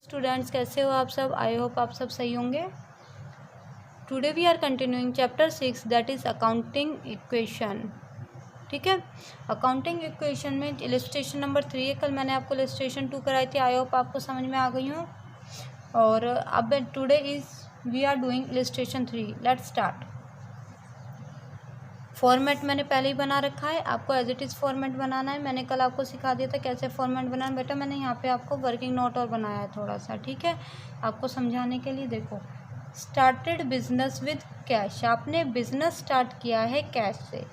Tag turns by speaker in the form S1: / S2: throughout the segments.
S1: Students, कैसे हो आप सब? आई होप आप सब सही होंगे। Today we are continuing chapter 6 that is accounting equation. ठीक है, अकाउंटिंग इक्वेशन में इलस्ट्रेशन नंबर 3 है। कल मैंने आपको इलस्ट्रेशन 2 कराई थी। आई होप आपको समझ में आ गई हो। और अब today is we are doing illustration 3। Let's start. Format मैंने पहले ही बना रखा है, आपको एज इट इज़ फॉर्मेट बनाना है। मैंने कल आपको सिखा दिया था कैसे फॉर्मेट बनाना। बेटा मैंने यहाँ पे आपको वर्किंग नोट और बनाया है थोड़ा सा, ठीक है, आपको समझाने के लिए। देखो, स्टार्टेड बिजनेस विद कैश। आपने बिजनेस स्टार्ट किया है कैश से,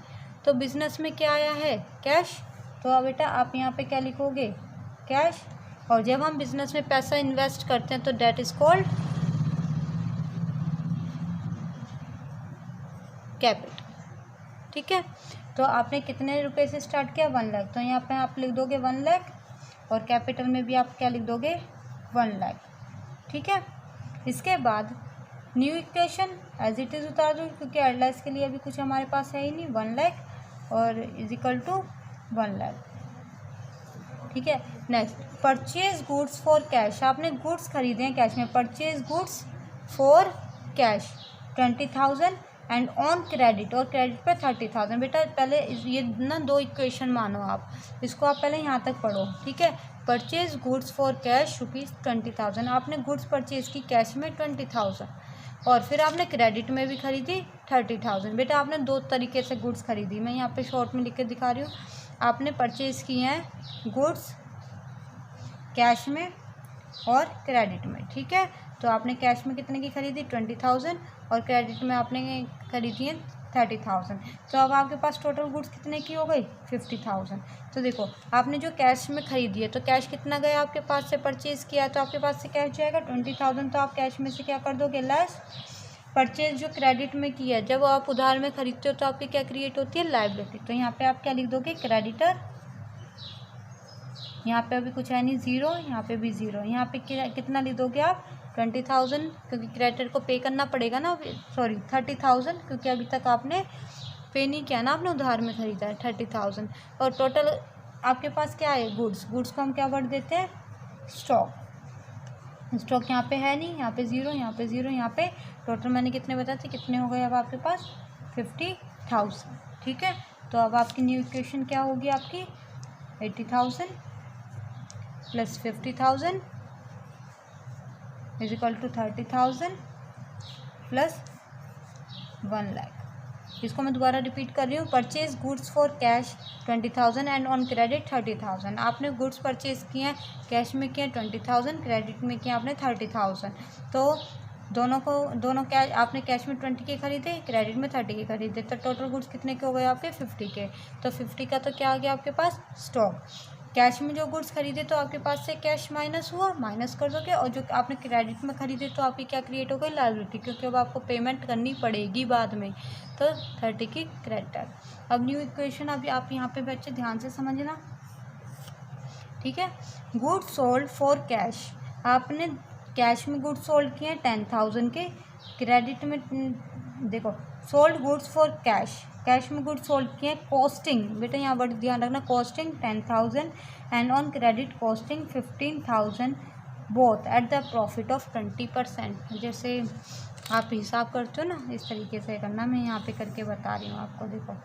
S1: तो बिजनेस में क्या आया है? कैश। तो अब बेटा आप यहाँ पे क्या लिखोगे? कैश। और जब हम बिजनेस में पैसा इन्वेस्ट करते हैं तो डेट इज कॉल्ड कैपिटल। ठीक है, तो आपने कितने रुपए से स्टार्ट किया? 1 लाख। तो यहाँ पे आप लिख दोगे 1 लाख, और कैपिटल में भी आप क्या लिख दोगे? 1 लाख। ठीक है, इसके बाद new equation as it is उतार दो, क्योंकि एडलाइस के लिए अभी कुछ हमारे पास है ही नहीं। 1 लाख और इज इक्वल टू 1 लाख। ठीक है, next purchase goods for cash. आपने गुड्स खरीदे हैं कैश में। Purchase goods for cash 20,000 and on credit, और क्रेडिट पे 30,000। बेटा पहले ये ना 2 इक्वेशन मानो आप, इसको आप पहले यहाँ तक पढ़ो। ठीक है, परचेज गुड्स फॉर कैश ₹20,000। आपने गुड्स परचेज की कैश में 20,000, और फिर आपने क्रेडिट में भी खरीदी 30,000। बेटा आपने 2 तरीके से गुड्स खरीदी, मैं यहाँ पे शॉर्ट में लिख के दिखा रही हूँ। आपने परचेज किए हैं गुड्स कैश में और क्रेडिट में। ठीक है, तो आपने कैश में कितने की खरीदी? 20,000, और क्रेडिट में आपने खरीदी है 30,000। तो अब आपके पास टोटल गुड्स कितने की हो गई? 50,000। तो देखो, आपने जो कैश में खरीदी है, तो कैश कितना गया आपके पास से? परचेज किया तो आपके पास से कैश जाएगा 20,000। तो आप कैश में से क्या कर दोगे? लेस परचेज जो क्रेडिट में किया है। जब आप उधार में खरीदते हो तो आपकी क्या क्रिएट होती है? लायबिलिटी। तो यहाँ पे आप क्या लिख दोगे? क्रेडिटर। यहाँ पे अभी कुछ है नहीं, 0, यहाँ पे भी 0। यहाँ पे कितना लिख दोगे आप? 20,000, क्योंकि क्रेडिटर को पे करना पड़ेगा ना, सॉरी 30,000, क्योंकि अभी तक आपने पे नहीं किया ना, आपने उधार में खरीदा है 30,000। और टोटल आपके पास क्या है? गुड्स। गुड्स को हम क्या वर्ड देते हैं? स्टॉक। स्टॉक यहाँ पे है नहीं, यहाँ पे 0, यहाँ पे 0, यहाँ पे टोटल मैंने कितने बताए थे? कितने हो गए अब आपके पास? 50,000। ठीक है, तो अब आपकी न्यू इक्वेशन क्या होगी? आपकी 80,000 plus 50,000 is equal to 30,000 plus 1 lakh. इसको मैं दोबारा रिपीट कर रही हूँ। Purchase goods for cash 20,000 and on credit 30,000। आपने गुड्स परचेज किए हैं, कैश में किए 20,000, क्रेडिट में किए आपने 30,000। तो दोनों कैश, आपने कैश में 20 के खरीदे, क्रेडिट में 30 के खरीदे, तो टोटल गुड्स कितने के हो गए आपके? 50 के। तो 50 का तो क्या आ गया आपके पास? स्टॉक। कैश में जो गुड्स खरीदे तो आपके पास से कैश माइनस हुआ, माइनस कर दोगे, और जो आपने क्रेडिट में खरीदे तो आपकी क्या क्रिएट हो गई? लायबिलिटी, क्योंकि अब आपको पेमेंट करनी पड़ेगी बाद में। तो 30 की क्रेडिटर। अब न्यू इक्वेशन अभी आप यहाँ पे बच्चे ध्यान से समझना। ठीक है, गुड्स सोल्ड फॉर कैश। आपने कैश में गुड्स सोल्ड किए हैं 10,000 के, क्रेडिट में देखो sold goods for cash, cash में गुड्स सोल्ड किए हैं कॉस्टिंग। बेटा यहाँ वर्ड ध्यान रखना, costing 10,000 and on credit costing 15,000, both at the profit of 20%। जैसे आप हिसाब करते हो ना, इस तरीके से करना। मैं यहाँ पे करके बता रही हूँ आपको। देखो,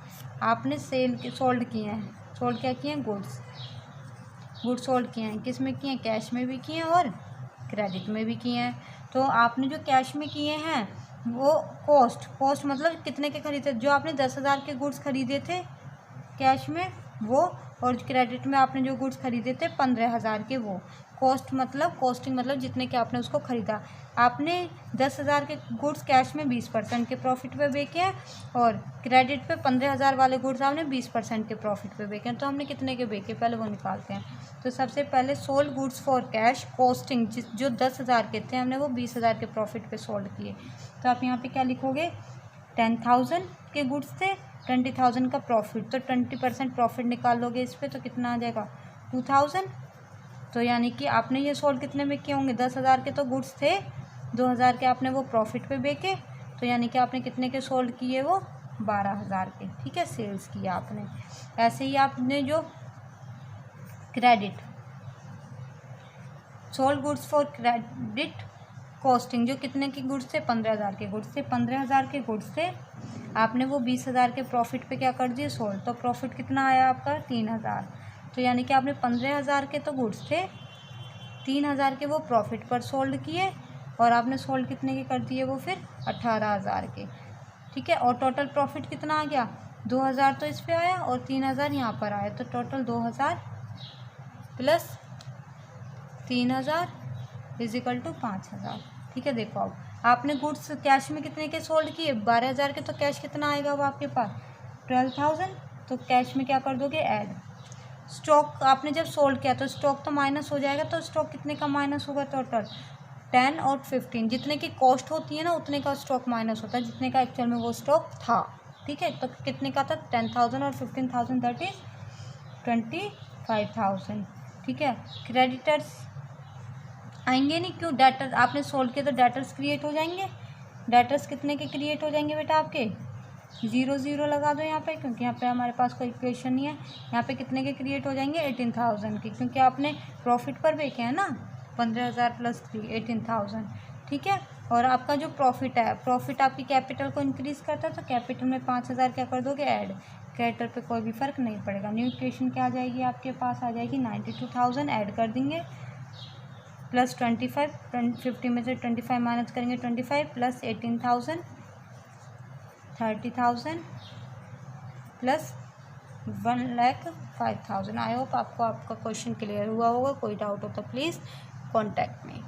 S1: आपने सोल्ड किए हैं, सोल्ड क्या किए हैं? गुड्स सोल्ड किए हैं, किस में किए हैं? कैश में भी किए हैं और क्रेडिट में भी किए हैं। तो आपने जो कैश में किए हैं वो कॉस्ट मतलब कितने के खरीदे? जो आपने 10,000 के गुड्स खरीदे थे कैश में वो, और क्रेडिट में आपने जो गुड्स खरीदे थे 15,000 के वो। कॉस्टिंग मतलब जितने के आपने उसको खरीदा। आपने 10,000 के गुड्स कैश में 20% के प्रॉफिट पे बेचे हैं, और क्रेडिट पे 15,000 वाले गुड्स आपने 20% के प्रॉफिट पे बेचे हैं। तो हमने कितने के बेचे पहले वो निकालते हैं। तो सबसे पहले sold goods for cash costing, जो 10,000 के थे हमने वो 20,000 के प्रॉफिट पे सोल्ड किए। तो आप यहाँ पे क्या लिखोगे? 10,000 के गुड्स थे, 20,000 का प्रॉफिट, तो 20% प्रॉफिट निकाल लोगे इस पर, तो कितना आ जाएगा? 2,000। तो यानी कि आपने ये सोल्ड कितने में किए होंगे? 10,000 के तो गुड्स थे, 2,000 के आपने वो प्रॉफिट पे बेचे, तो यानी कि आपने कितने के सोल्ड किए? वो 12,000 के। ठीक है, सेल्स किया आपने। ऐसे ही आपने जो credit sold goods for credit costing, जो कितने के गुड्स थे, 15,000 के गुड्स थे, 15,000 के गुड्स थे, आपने वो 20,000 के प्रॉफिट पे क्या कर दिए, सोल्ड, तो प्रॉफिट कितना आया आपका 3,000। तो यानी कि आपने 15,000 के तो गुड्स थे, 3,000 के वो प्रॉफिट पर सोल्ड किए, और आपने सोल्ड कितने के कर दिए वो फिर 18,000 के, ठीक है। और टोटल प्रॉफिट कितना आ गया, 2,000 तो इस पे आया और 3,000 यहाँ पर आया, तो टोटल 2,000 प्लस 3,000 इजिकल टू 5,000, ठीक है। देखो अब आपने गुड्स कैश में कितने के सोल्ड किए, 12,000 के, तो कैश कितना आएगा अब आपके पास 12,000, तो कैश में क्या कर दोगे ऐड। स्टॉक आपने जब सोल्ड किया तो स्टॉक तो माइनस हो जाएगा, तो स्टॉक कितने का माइनस होगा, टोटल 10 और 15, जितने की कॉस्ट होती है ना उतने का स्टॉक माइनस होता है, जितने का एक्चुअल में वो स्टॉक था, ठीक है। तो कितने का था 10,000 और 15,000, दैट इज 25,000, ठीक है। क्रेडिटर्स आएंगे नहीं, क्यों, डेटर्स आपने सोल्ड किया तो डेटर्स क्रिएट हो जाएंगे। डेटर्स कितने के क्रिएट हो जाएंगे बेटा आपके, 0 0 लगा दो यहाँ पे, क्योंकि यहाँ पे हमारे पास कोई इक्वेशन नहीं है। यहाँ पे कितने के क्रिएट हो जाएंगे 18,000 के, क्योंकि आपने प्रॉफिट पर बेचे हैं ना, 15,000 प्लस 3 18,000, ठीक है। और आपका जो प्रॉफिट है, प्रॉफिट आपकी कैपिटल को इंक्रीज करता है, तो कैपिटल में 5,000 क्या कर दोगे ऐड, क्रेडिटर पे कोई भी फर्क नहीं पड़ेगा। न्यू इक्वेशन क्या आ जाएगी आपके पास, आ जाएगी 92,000, ऐड कर देंगे प्लस 25, 50 में से 25 माइनस करेंगे 25 प्लस 18,000 30,000 प्लस 1,05,000। आई होप आपको आपका क्वेश्चन क्लियर हुआ होगा। कोई डाउट हो तो प्लीज़ कॉन्टैक्ट मी।